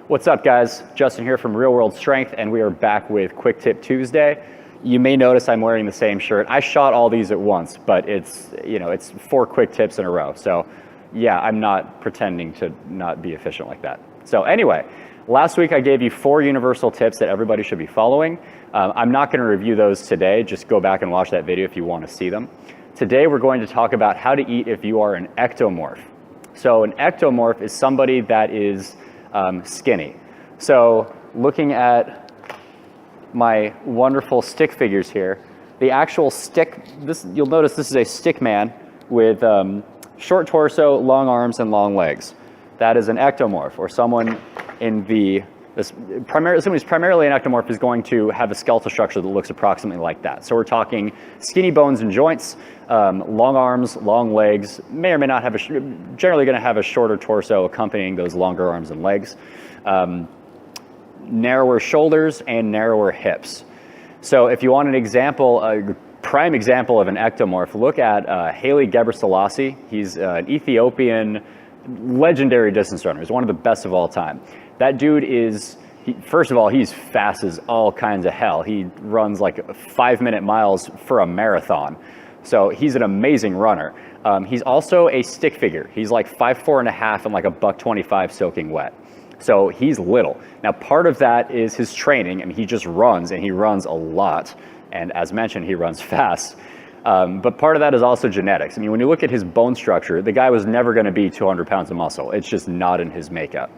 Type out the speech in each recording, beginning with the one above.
What's up, guys? Justin here from Real World Strength, and we are back with Quick Tip Tuesday. You may notice I'm wearing the same shirt. I shot all these at once, but it's 4 quick tips in a row. So yeah, I'm not pretending to not be efficient like that. So anyway, last week I gave you 4 universal tips that everybody should be following. I'm not going to review those today. Just go back and watch that video if you want to see them. Today we're going to talk about how to eat if you are an ectomorph. So an ectomorph is somebody that is skinny. So looking at my wonderful stick figures here, the actual stick, you'll notice this is a stick man with short torso, long arms, and long legs. That is an ectomorph, or someone in someone who's primarily an ectomorph is going to have a skeletal structure that looks approximately like that. So we're talking skinny bones and joints, long arms, long legs, may or may not have generally going to have a shorter torso accompanying those longer arms and legs, narrower shoulders, and narrower hips. So if you want an example, a prime example of an ectomorph, look at Haile Gebrselassie. He's an Ethiopian legendary distance runner. He's one of the best of all time. That dude is, first of all, he's fast as all kinds of hell. He runs like 5-minute miles for a marathon. So he's an amazing runner. He's also a stick figure. He's like 5'4.5" and like a $125 soaking wet. So he's little. Now part of that is his training. I mean, he just runs, and he runs a lot. And as mentioned, he runs fast. But part of that is also genetics. I mean, when you look at his bone structure, the guy was never going to be 200 pounds of muscle. It's just not in his makeup.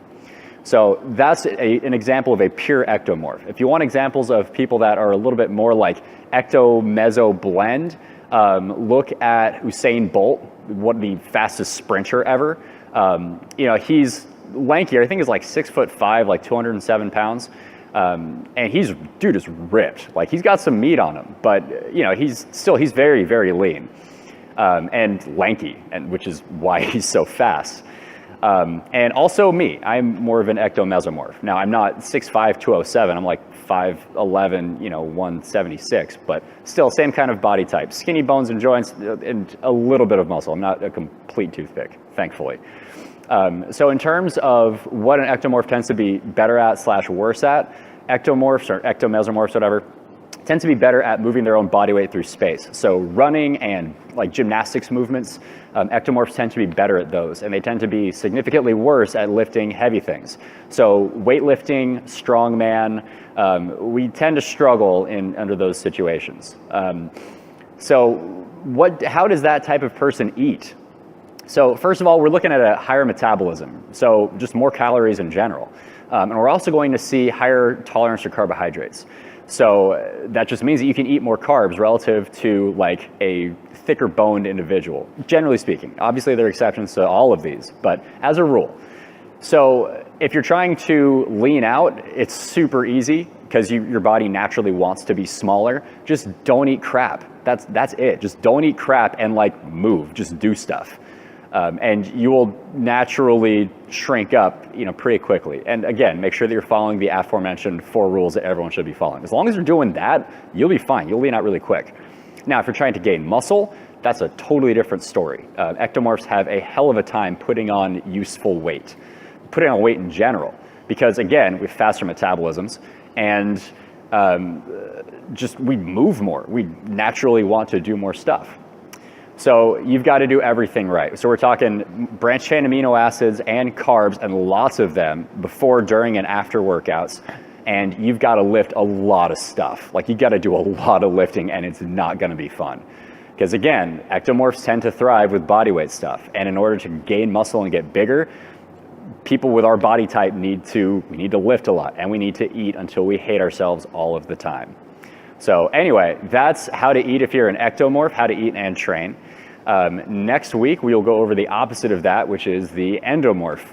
So that's an example of a pure ectomorph. If you want examples of people that are a little bit more like ecto-meso blend, look at Usain Bolt, the fastest sprinter ever. He's lankier. I think he's like 6'5", like 207 pounds. And dude is ripped. Like, he's got some meat on him, but he's very, very lean, and lanky, which is why he's so fast. And also me, I'm more of an ectomesomorph. Now, I'm not 6'5", 207, I'm like 5'11", 176, but still same kind of body type. Skinny bones and joints and a little bit of muscle. I'm not a complete toothpick, thankfully. So in terms of what an ectomorph tends to be better at / worse at, ectomorphs or ectomesomorphs, whatever, tend to be better at moving their own body weight through space. So running and like gymnastics movements, ectomorphs tend to be better at those, and they tend to be significantly worse at lifting heavy things. So weightlifting, strongman, we tend to struggle under those situations. How does that type of person eat? So first of all, we're looking at a higher metabolism, so just more calories in general. And we're also going to see higher tolerance to carbohydrates. So that just means that you can eat more carbs relative to like a thicker boned individual, generally speaking. Obviously there are exceptions to all of these, but as a rule. So if you're trying to lean out, it's super easy because your body naturally wants to be smaller. Just don't eat crap. That's it. Just don't eat crap and like move, just do stuff. And you will naturally shrink up, pretty quickly. And again, make sure that you're following the aforementioned 4 rules that everyone should be following. As long as you're doing that, you'll be fine. You'll lean out really quick. Now, if you're trying to gain muscle, that's a totally different story. Ectomorphs have a hell of a time putting on useful weight, putting on weight in general, because again, we have faster metabolisms, and we move more. We naturally want to do more stuff. So you've got to do everything right. So we're talking branched chain amino acids and carbs, and lots of them before, during, and after workouts. And you've got to lift a lot of stuff. Like, you got to do a lot of lifting, and it's not going to be fun. Because again, ectomorphs tend to thrive with body weight stuff. And in order to gain muscle and get bigger, people with our body type we need to lift a lot, and we need to eat until we hate ourselves all of the time. So anyway, that's how to eat if you're an ectomorph, how to eat and train. Next week, we'll go over the opposite of that, which is the endomorph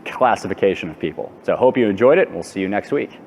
classification of people. So hope you enjoyed it. We'll see you next week.